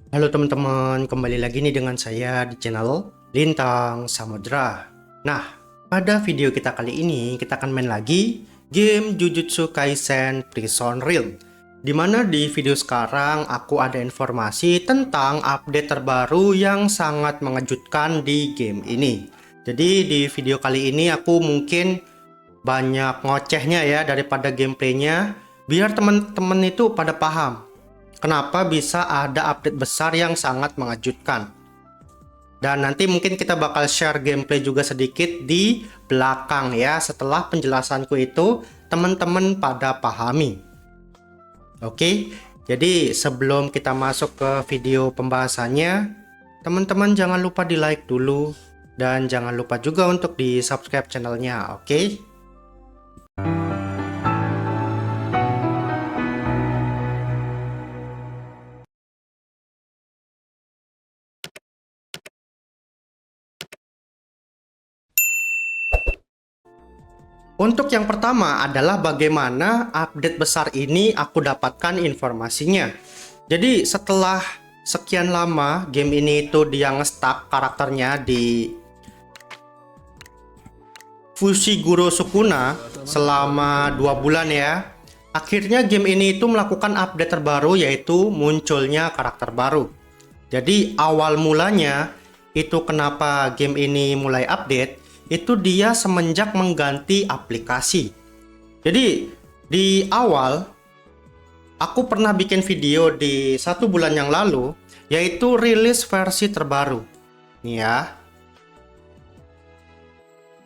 Halo teman-teman, kembali lagi nih dengan saya di channel Lintang Samudra. Nah, pada video kita kali ini kita akan main lagi game Jujutsu Kaisen Prison Realm. Dimana di video sekarang aku ada informasi tentang update terbaru yang sangat mengejutkan di game ini. Jadi di video kali ini aku mungkin banyak ngocehnya ya daripada gameplaynya, biar teman-teman itu pada paham kenapa bisa ada update besar yang sangat mengejutkan. Dan nanti mungkin kita bakal share gameplay juga sedikit di belakang ya. Setelah penjelasanku itu teman-teman pada pahami. Oke, jadi sebelum kita masuk ke video pembahasannya, teman-teman jangan lupa di like dulu. Dan jangan lupa juga untuk di subscribe channelnya, oke? Untuk yang pertama adalah bagaimana update besar ini aku dapatkan informasinya. Jadi setelah sekian lama game ini itu dia nge-stuck karakternya di Fushiguro Sukuna selama 2 bulan ya. Akhirnya game ini itu melakukan update terbaru yaitu munculnya karakter baru. Jadi awal mulanya itu kenapa game ini mulai update itu dia semenjak mengganti aplikasi. Jadi di awal aku pernah bikin video di 1 bulan yang lalu yaitu rilis versi terbaru. Nih ya.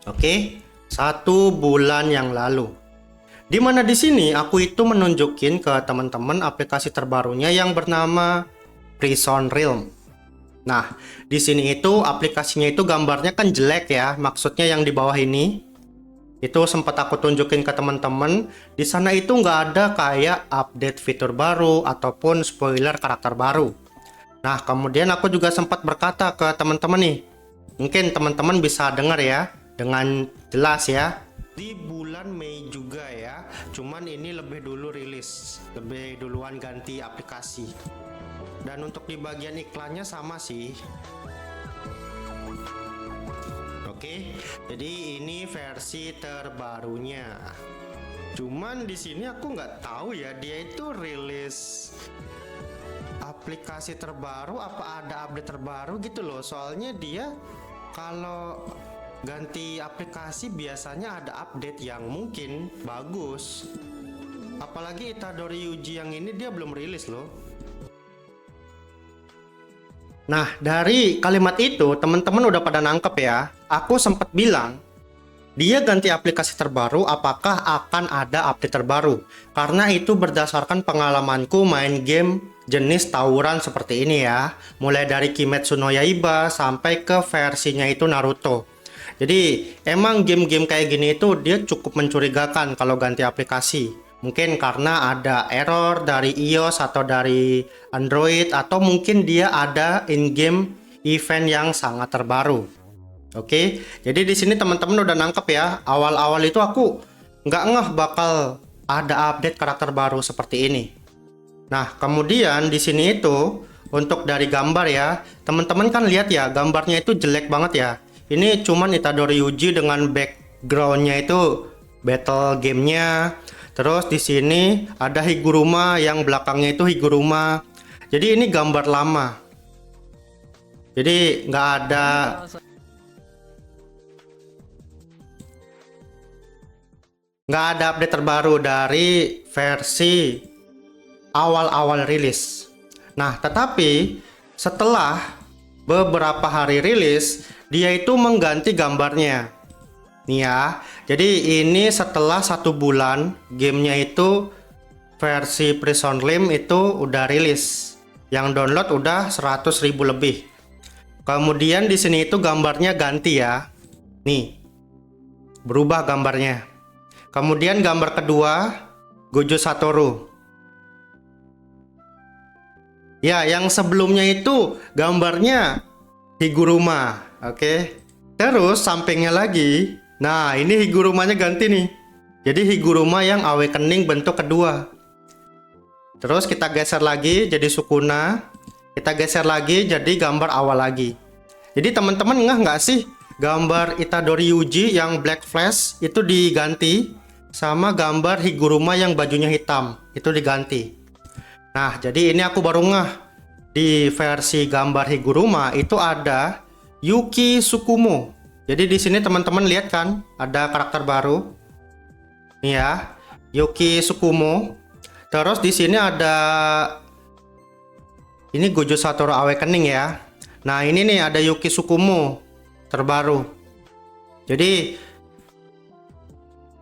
Oke, 1 bulan yang lalu. Dimana di sini aku itu menunjukin ke teman-teman aplikasi terbarunya yang bernama Prison Realm. Nah, di sini itu aplikasinya itu gambarnya kan jelek ya. Maksudnya yang di bawah ini itu sempat aku tunjukin ke teman-teman. Di sana itu nggak ada kayak update fitur baru ataupun spoiler karakter baru. Nah, kemudian aku juga sempat berkata ke teman-teman nih. Mungkin teman-teman bisa dengar ya dengan jelas ya. Di bulan Mei juga ya. Cuman ini lebih dulu rilis, lebih duluan ganti aplikasi. Dan untuk di bagian iklannya sama sih. Oke, jadi ini versi terbarunya. Cuman di sini aku nggak tahu ya dia itu rilis aplikasi terbaru apa ada update terbaru gitu loh. Soalnya dia kalau ganti aplikasi biasanya ada update yang mungkin bagus. Apalagi Itadori Yuji yang ini dia belum rilis loh. Nah, dari kalimat itu teman-teman udah pada nangkep ya. Aku sempat bilang, dia ganti aplikasi terbaru, apakah akan ada update terbaru? Karena itu berdasarkan pengalamanku main game jenis tawuran seperti ini ya. Mulai dari Kimetsu no Yaiba sampai ke versinya itu Naruto. Jadi, emang game-game kayak gini itu dia cukup mencurigakan kalau ganti aplikasi. Mungkin karena ada error dari iOS atau dari Android atau mungkin dia ada in-game event yang sangat terbaru. Oke, jadi di sini teman-teman udah nangkep ya. Awal-awal itu aku nggak ngeh bakal ada update karakter baru seperti ini. Nah, kemudian di sini itu untuk dari gambar ya, teman-teman kan lihat ya, gambarnya itu jelek banget ya. Ini cuman Itadori Yuji dengan backgroundnya itu battle gamenya. Terus di sini ada Higuruma yang belakangnya itu Higuruma. Jadi ini gambar lama. Jadi nggak ada update terbaru dari versi awal-awal rilis. Nah, tetapi setelah beberapa hari rilis, dia itu mengganti gambarnya. Nih ya, jadi ini setelah 1 bulan gamenya itu versi Prison Realm itu udah rilis. Yang download udah 100.000 lebih. Kemudian di sini itu gambarnya ganti ya. Nih, berubah gambarnya. Kemudian gambar kedua, Gojo Satoru. Ya, yang sebelumnya itu gambarnya Higuruma. Oke. Terus sampingnya lagi. Nah, ini Higurumanya ganti nih. Jadi Higuruma yang awakening bentuk kedua. Terus kita geser lagi jadi Sukuna. Kita geser lagi jadi gambar awal lagi. Jadi teman-teman nggak sih, gambar Itadori Yuji yang Black Flash itu diganti sama gambar Higuruma yang bajunya hitam itu diganti. Nah, jadi ini aku baru di versi gambar Higuruma itu ada Yuki Tsukumo. Jadi di sini teman-teman lihat kan, ada karakter baru. Nih ya, Yuki Tsukumo. Terus di sini ada ini Gojo Satoru Awakening ya. Nah, ini nih ada Yuki Tsukumo terbaru. Jadi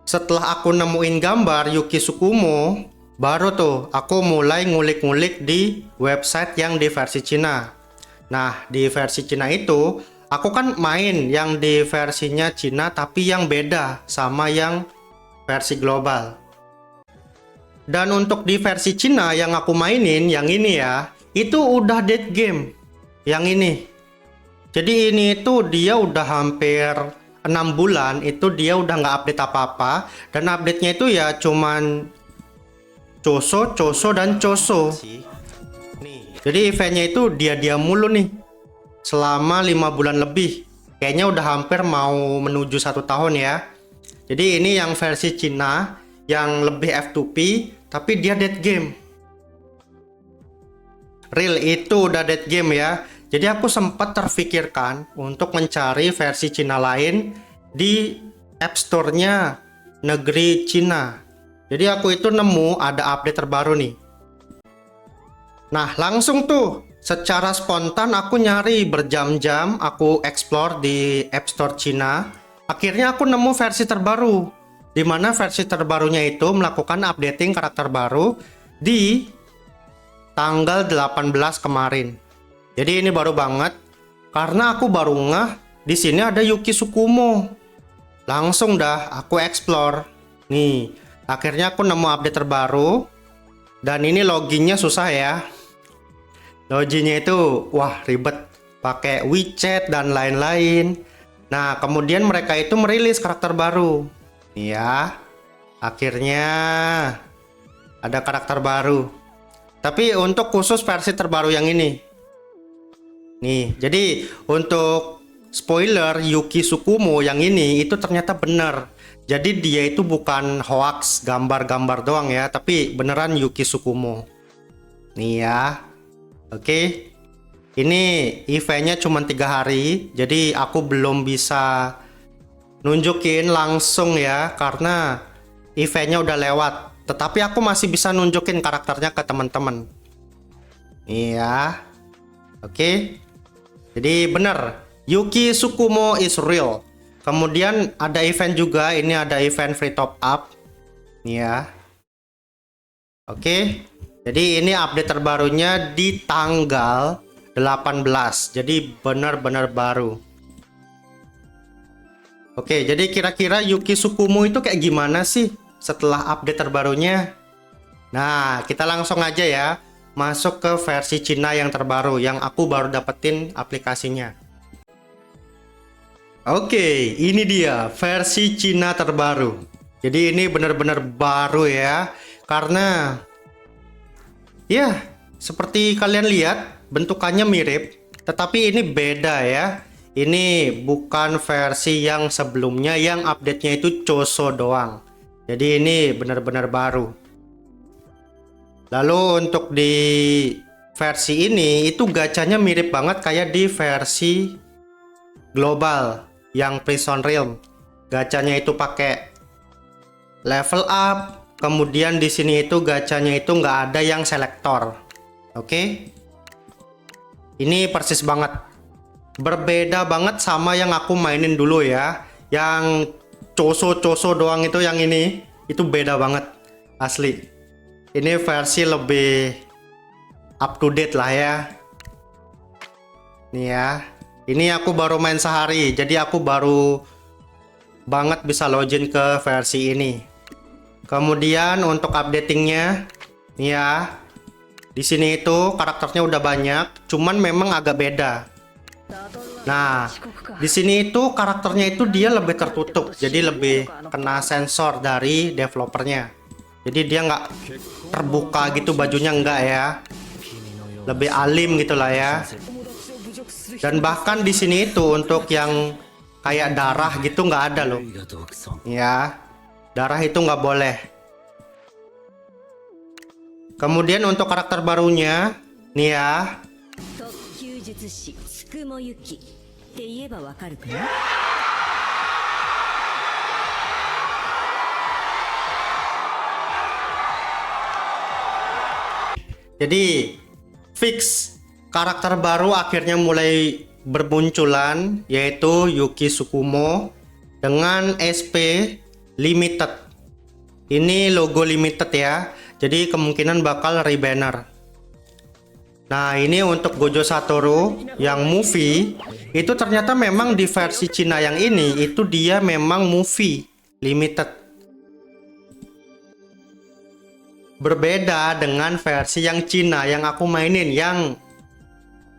setelah aku nemuin gambar Yuki Tsukumo, baru tuh aku mulai ngulik-ngulik di website yang di versi Cina. Nah, di versi Cina itu aku kan main yang di versinya Cina tapi yang beda sama yang versi global. Dan untuk di versi Cina yang aku mainin yang ini ya, itu udah dead game. Yang ini. Jadi ini itu dia udah hampir 6 bulan itu dia udah nggak update apa-apa, dan update-nya itu ya cuman Choso, Choso, dan Choso. Jadi eventnya itu dia mulu nih selama 5 bulan lebih. Kayaknya udah hampir mau menuju 1 tahun ya. Jadi ini yang versi Cina yang lebih F2P tapi dia dead game. Real itu udah dead game ya. Jadi aku sempat terfikirkan untuk mencari versi Cina lain di App Store-nya negeri Cina. Jadi aku itu nemu ada update terbaru nih. Nah, langsung tuh secara spontan aku nyari berjam-jam, aku explore di App Store Cina. Akhirnya aku nemu versi terbaru, di mana versi terbarunya itu melakukan updating karakter baru di tanggal 18 kemarin. Jadi ini baru banget karena aku baru di sini ada Yuki Tsukumo. Langsung dah aku explore. Nih, akhirnya aku nemu update terbaru. Dan ini loginnya susah ya. Loginnya itu wah ribet, pakai WeChat dan lain-lain. Nah, kemudian mereka itu merilis karakter baru. Nih ya. Akhirnya ada karakter baru. Tapi untuk khusus versi terbaru yang ini. Nih, jadi untuk spoiler Yuki Tsukumo yang ini itu ternyata bener. Jadi dia itu bukan hoax gambar-gambar doang ya, tapi beneran Yuki Tsukumo. Nih ya. Oke. Ini eventnya cuma 3 hari, jadi aku belum bisa nunjukin langsung ya karena eventnya udah lewat. Tetapi aku masih bisa nunjukin karakternya ke teman-teman. Nih ya. Oke. Jadi bener, Yuki Tsukumo is real. Kemudian ada event juga, ini ada event free top up. Nih ya. Oke. Jadi ini update terbarunya di tanggal 18. Jadi benar-benar baru. Oke, jadi kira-kira Yuki Tsukumo itu kayak gimana sih setelah update terbarunya? Nah, kita langsung aja ya masuk ke versi Cina yang terbaru yang aku baru dapetin aplikasinya. Oke, ini dia versi Cina terbaru. Jadi ini benar-benar baru ya, karena ya seperti kalian lihat bentukannya mirip, tetapi ini beda ya. Ini bukan versi yang sebelumnya yang update-nya itu Choso doang. Jadi ini benar-benar baru. Lalu untuk di versi ini itu gacanya mirip banget kayak di versi global yang Prison Realm. Gacanya itu pakai level up. Kemudian di sini itu gacanya itu nggak ada yang selektor. Oke. Ini persis banget. Berbeda banget sama yang aku mainin dulu ya. Yang Choso doang itu, yang ini itu beda banget asli. Ini versi lebih up to date lah ya. Nih ya. Ini aku baru main sehari, jadi aku baru banget bisa login ke versi ini. Kemudian untuk updatingnya, nih ya, di sini itu karakternya udah banyak, cuman memang agak beda. Nah, di sini itu karakternya itu dia lebih tertutup, jadi lebih kena sensor dari developernya. Jadi dia nggak terbuka gitu bajunya, enggak ya. lebih alim gitulah ya. Dan bahkan di sini itu untuk yang kayak darah gitu nggak ada loh. Ya, darah itu nggak boleh. Kemudian untuk karakter barunya, nih ya. Jadi fix karakter baru akhirnya mulai bermunculan, yaitu Yuki Tsukumo dengan SP limited. Ini logo limited ya, jadi kemungkinan bakal rebanner. Nah ini untuk Gojo Satoru yang movie, itu ternyata memang di versi Cina yang ini itu dia memang movie limited. Berbeda dengan versi yang Cina yang aku mainin, yang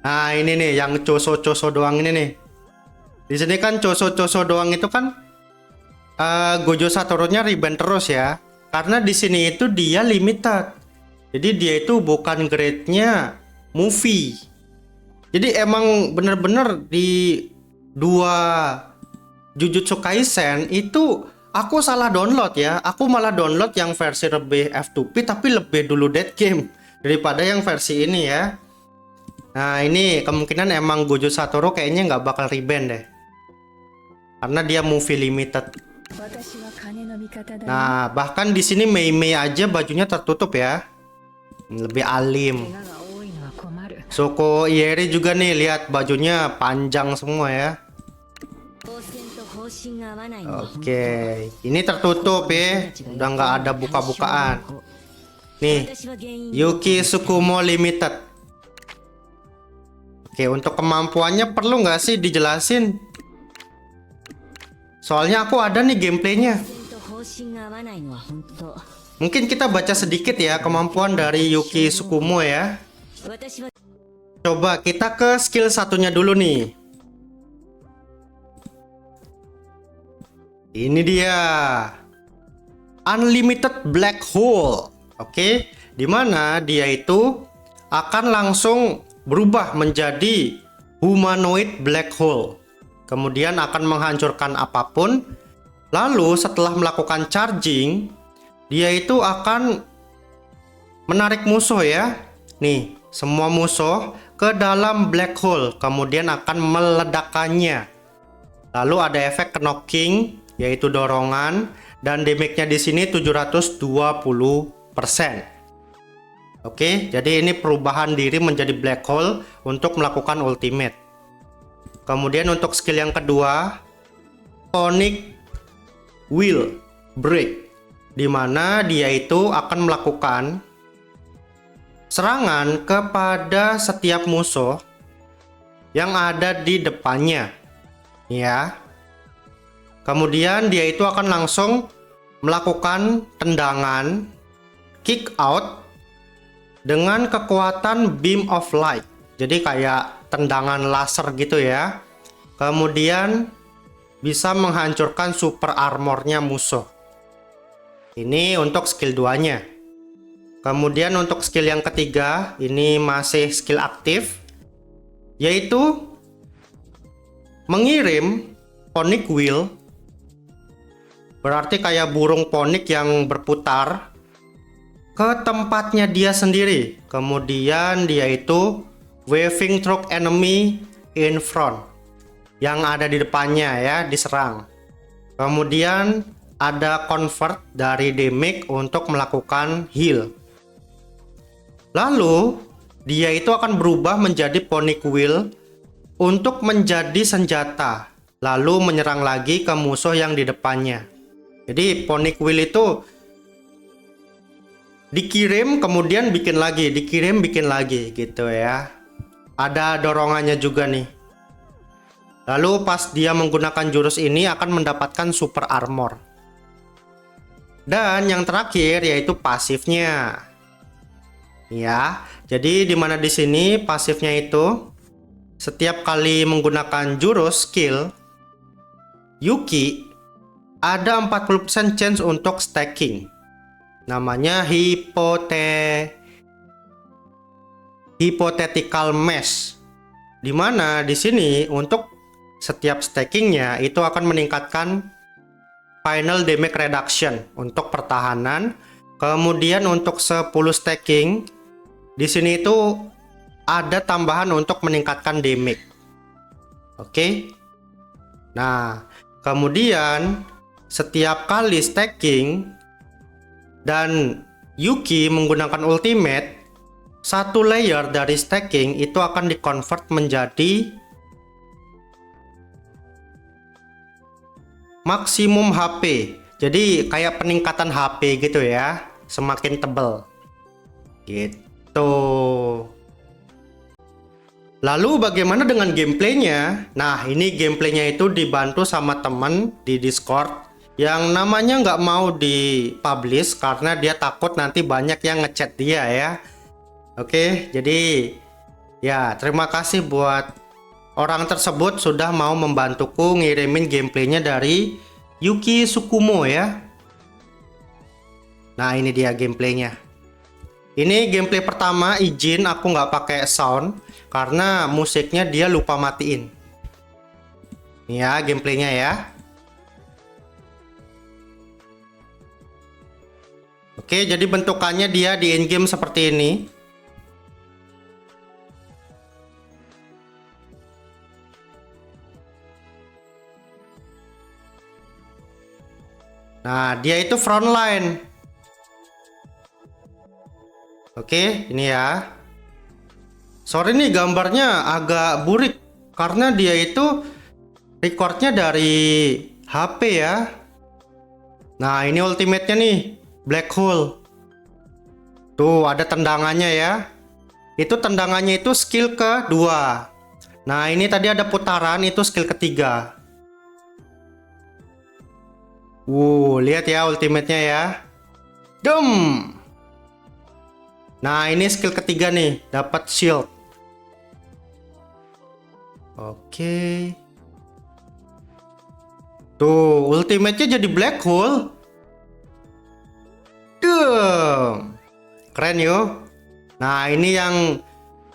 nah ini nih yang coso-coso doang ini nih. Di sini kan coso-coso doang itu kan Gojo Satoru-nya ribbon terus ya. Karena di sini itu dia limited. Jadi dia itu bukan grade-nya movie. Jadi emang bener-bener di dua Jujutsu Kaisen itu aku salah download ya. Aku malah download yang versi lebih F2P tapi lebih dulu dead game daripada yang versi ini ya. Nah ini kemungkinan emang Gojo Satoru kayaknya nggak bakal reban deh, karena dia movie limited. Nah bahkan di sini Mei Mei aja bajunya tertutup ya, lebih alim. Soko Ieri juga nih, lihat bajunya panjang semua ya. Oke, ini tertutup ya, udah nggak ada buka-bukaan. Nih, Yuki Tsukumo Limited. Oke, untuk kemampuannya perlu nggak sih dijelasin? Soalnya aku ada nih gameplaynya. Mungkin kita baca sedikit ya kemampuan dari Yuki Tsukumo ya. Coba kita ke skill satunya dulu nih. Ini dia, Unlimited Black Hole. Oke, dimana dia itu akan langsung berubah menjadi humanoid black hole, kemudian akan menghancurkan apapun. Lalu setelah melakukan charging, dia itu akan menarik musuh ya, nih semua musuh ke dalam black hole, kemudian akan meledakkannya. Lalu ada efek knocking, yaitu dorongan, dan damage-nya di sini 720%. Oke, jadi ini perubahan diri menjadi black hole untuk melakukan ultimate. Kemudian untuk skill yang kedua, Sonic Will Break, dimana dia itu akan melakukan serangan kepada setiap musuh yang ada di depannya ya. Kemudian dia itu akan langsung melakukan tendangan kick out dengan kekuatan beam of light. Jadi kayak tendangan laser gitu ya. Kemudian bisa menghancurkan super armornya musuh. Ini untuk skill 2-nya. Kemudian untuk skill yang ketiga, ini masih skill aktif, yaitu mengirim Ponic Wheel. Berarti kayak burung ponik yang berputar ke tempatnya dia sendiri. Kemudian dia itu waving through enemy in front, yang ada di depannya ya, diserang. Kemudian ada convert dari damage untuk melakukan heal. Lalu dia itu akan berubah menjadi Ponic Wheel untuk menjadi senjata, lalu menyerang lagi ke musuh yang di depannya. Jadi Ponic Wheel itu dikirim kemudian bikin lagi, dikirim bikin lagi gitu ya. Ada dorongannya juga nih. Lalu pas dia menggunakan jurus ini akan mendapatkan super armor. Dan yang terakhir yaitu pasifnya. Ya, jadi dimana di sini pasifnya itu setiap kali menggunakan jurus skill Yuki ada 40% chance untuk stacking. Namanya hypothetical mesh. Dimana di sini untuk setiap stackingnya itu akan meningkatkan final damage reduction untuk pertahanan. Kemudian untuk 10 stacking di sini itu ada tambahan untuk meningkatkan damage. Oke. Nah, kemudian setiap kali stacking dan Yuki menggunakan ultimate, satu layer dari stacking itu akan di-convert menjadi maksimum HP. Jadi kayak peningkatan HP gitu ya, semakin tebal. Gitu. Lalu bagaimana dengan gameplaynya? Nah, ini gameplaynya itu dibantu sama temen di Discord yang namanya nggak mau dipublish karena dia takut nanti banyak yang ngechat dia ya. Oke, jadi ya terima kasih buat orang tersebut sudah mau membantuku ngirimin gameplaynya dari Yuki Tsukumo ya. Nah, ini dia gameplaynya. Ini gameplay pertama, izin aku nggak pakai sound karena musiknya dia lupa matiin. Ini ya gameplaynya ya. Oke, jadi bentukannya dia di in-game seperti ini. Nah, dia itu frontline. Oke, ini ya. Sorry nih gambarnya agak burik karena dia itu recordnya dari HP ya. Nah, ini ultimate-nya nih, Black Hole. Tuh, ada tendangannya ya. Itu tendangannya itu skill kedua. Nah, ini tadi ada putaran, itu skill ketiga. Lihat ya ultimate-nya ya. Dem. Nah, ini skill ketiga nih, dapat shield. Oke. Tuh, ultimate-nya jadi black hole. Dem. Keren yo. Nah, ini yang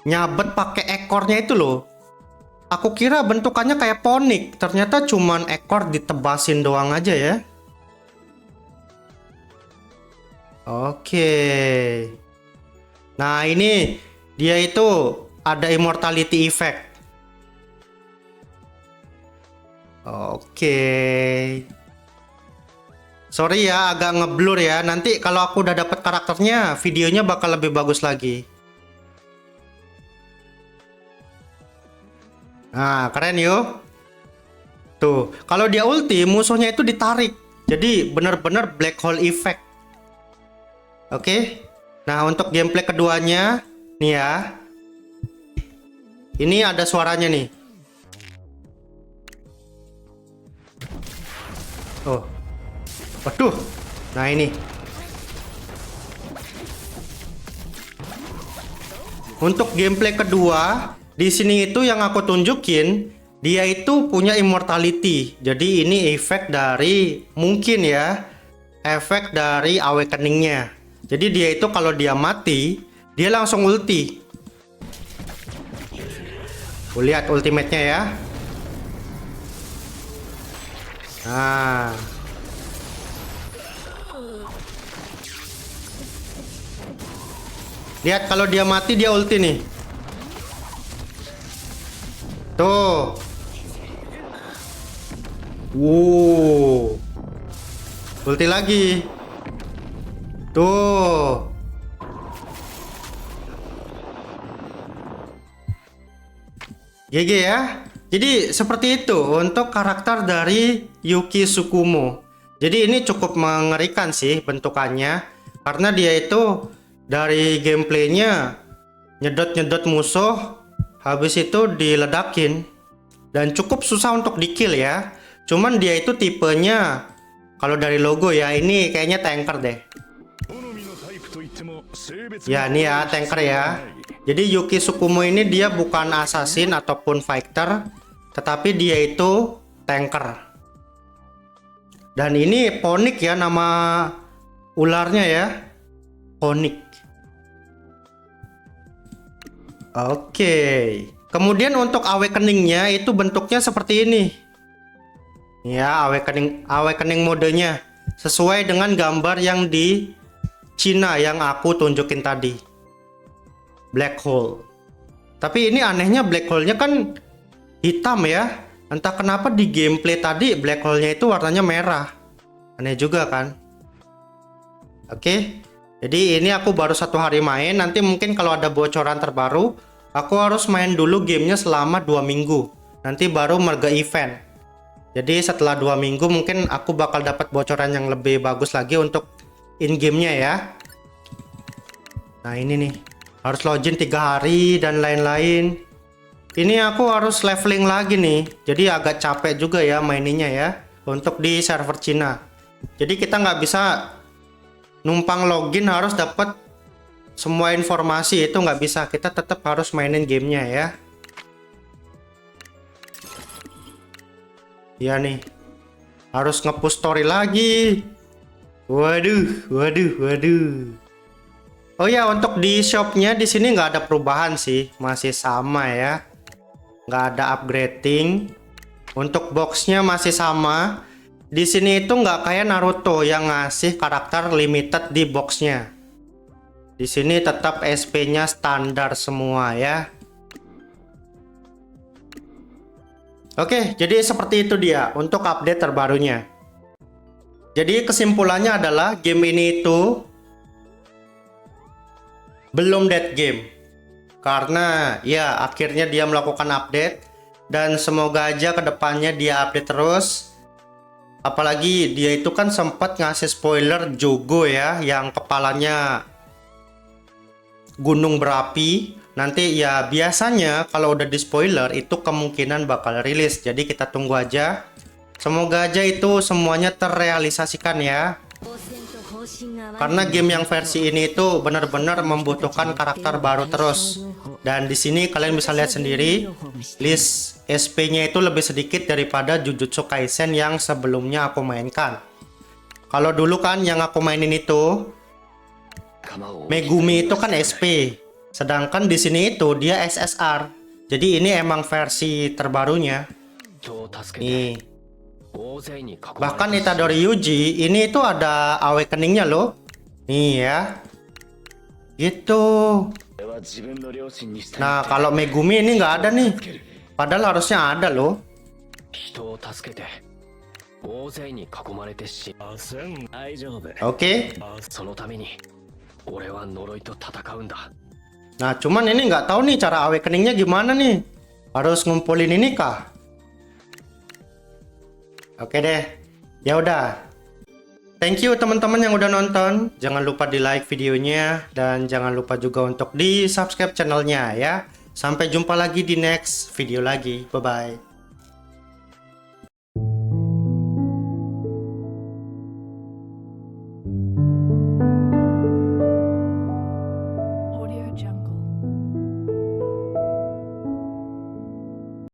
nyabet pakai ekornya itu loh. Aku kira bentukannya kayak ponik, ternyata cuman ekor ditebasin doang aja ya. Oke. Nah, ini dia itu ada immortality effect. Oke. Sorry ya, agak ngeblur ya. Nanti kalau aku udah dapet karakternya, videonya bakal lebih bagus lagi. Nah, keren yuk. Tuh, kalau dia ulti, musuhnya itu ditarik. Jadi bener-bener black hole effect. Oke. Nah, untuk gameplay keduanya, nih ya. Ini ada suaranya nih. Oh. Waduh. Nah, ini. Untuk gameplay kedua, di sini itu yang aku tunjukin, dia itu punya immortality. Jadi ini efek dari mungkin ya, efek dari awakening-nya. Jadi dia itu kalau dia mati, dia langsung ulti. Lihat ultimate-nya ya. Nah. Lihat kalau dia mati dia ulti nih. Tuh. Ulti lagi. Tuh. GG ya. Jadi seperti itu untuk karakter dari Yuki Tsukumo. Jadi ini cukup mengerikan sih bentukannya. Karena dia itu dari gameplaynya nyedot-nyedot musuh, habis itu diledakin. Dan cukup susah untuk di-kill ya. Cuman dia itu tipenya, kalau dari logo ya, ini kayaknya tanker deh. Ya, ini ya, tanker ya. Jadi Yuki Tsukumo ini dia bukan assassin ataupun fighter, tetapi dia itu tanker. Dan ini Phoenix ya nama ularnya ya. Phoenix. Oke. Kemudian untuk awakeningnya itu bentuknya seperti ini. Ya, awakening modenya sesuai dengan gambar yang di Cina yang aku tunjukin tadi. Black hole. Tapi ini anehnya black hole-nya kan hitam ya. Entah kenapa di gameplay tadi black hole-nya itu warnanya merah. Aneh juga kan? Oke. Jadi ini aku baru 1 hari main. Nanti mungkin kalau ada bocoran terbaru, aku harus main dulu gamenya selama 2 minggu. Nanti baru merge event. Jadi setelah 2 minggu mungkin aku bakal dapat bocoran yang lebih bagus lagi untuk in-game-nya ya. Nah ini nih, harus login 3 hari dan lain-lain. Ini aku harus leveling lagi nih. Jadi agak capek juga ya maininnya ya. Untuk di server Cina. Jadi kita nggak bisa numpang login harus dapat semua informasi. Itu nggak bisa. Kita tetap harus mainin gamenya ya. Ya nih, harus nge-push story lagi. Waduh. Oh ya, untuk di shopnya di sini nggak ada perubahan sih, masih sama ya, nggak ada upgrading. Untuk boxnya masih sama. Di sini itu nggak kayak Naruto yang ngasih karakter limited di boxnya. Di sini tetap SP-nya standar semua ya. Oke, jadi seperti itu dia untuk update terbarunya. Jadi kesimpulannya adalah game ini itu belum dead game. Karena ya akhirnya dia melakukan update dan semoga aja kedepannya dia update terus. Apalagi dia itu kan sempat ngasih spoiler Jogo ya, yang kepalanya gunung berapi. Nanti ya biasanya kalau udah di spoiler itu kemungkinan bakal rilis. Jadi kita tunggu aja. Semoga aja itu semuanya terrealisasikan ya. Karena game yang versi ini itu benar-benar membutuhkan karakter baru terus. Dan di sini kalian bisa lihat sendiri list SP-nya itu lebih sedikit daripada Jujutsu Kaisen yang sebelumnya aku mainkan. Kalau dulu kan yang aku mainin itu Megumi itu kan SP. Sedangkan di sini itu dia SSR. Jadi ini emang versi terbarunya. Nih. Bahkan Itadori Yuji ini itu ada awakeningnya loh. Nih ya. Gitu. Nah, kalau Megumi ini nggak ada nih. Padahal harusnya ada loh. Oke. Nah, cuman ini nggak tahu nih cara awakeningnya gimana nih. Harus ngumpulin ini kah? Oke deh. Ya udah. Thank you teman-teman yang udah nonton. Jangan lupa di like videonya dan jangan lupa juga untuk di subscribe channelnya ya. Sampai jumpa lagi di next video lagi. Bye bye.